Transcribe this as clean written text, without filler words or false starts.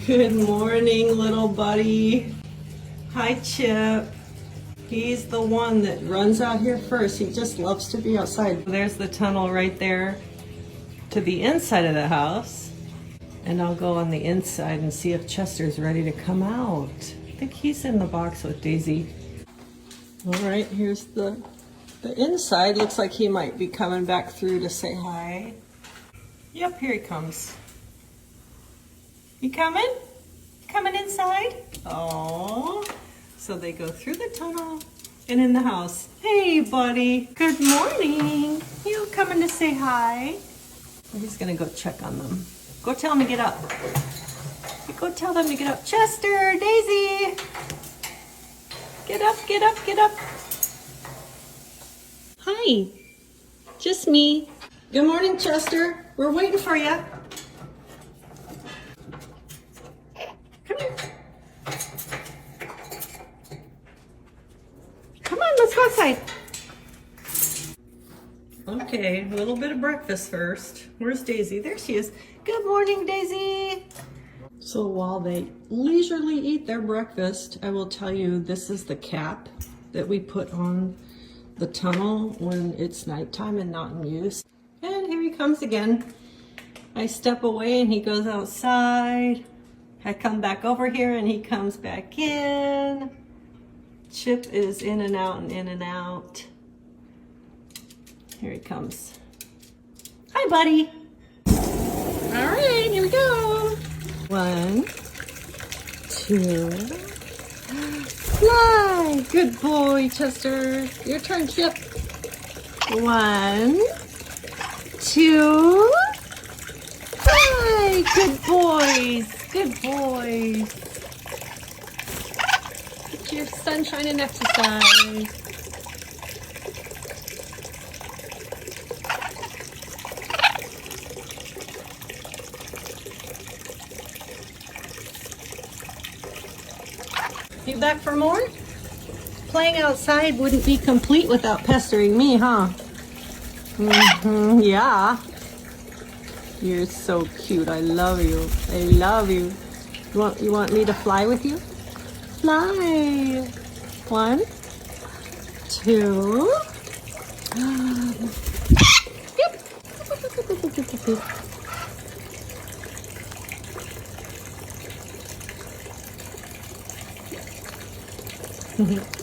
Good morning, little buddy. Hi, Chip. He's the one that runs out here first. He just loves to be outside. There's the tunnel right there to the inside of the house. And I'll go on the inside and see if Chester's ready to come out. I think he's in the box with Daisy. All right, here's the inside. Looks like he might be coming back through to say hi. Yep, here he comes. You coming? Coming inside? Oh, so they go through the tunnel and in the house. Hey, buddy. Good morning. You coming to say hi? He's gonna go check on them. Go tell them to get up. Go tell them to get up. Chester, Daisy. Get up, get up, get up. Hi. Just me. Good morning, Chester. We're waiting for you. Come here. Come on, let's go outside. Okay, a little bit of breakfast first. Where's Daisy? There she is. Good morning, Daisy. So while they leisurely eat their breakfast, I will tell you this is the cap that we put on the tunnel when it's nighttime and not in use. And here he comes again. I step away and he goes outside. I come back over here and he comes back in. Chip is in and out and in and out. Here he comes. Hi, buddy. All right, here we go. 1, 2, fly. Good boy, Chester. Your turn, Chip. 1, 2, fly. Good boys. Good boys. Get your sunshine and exercise. You back for more? Playing outside wouldn't be complete without pestering me, huh? Yeah. You're so cute. I love you. I love you. You want me to fly with you? Fly. 1, 2. Yep.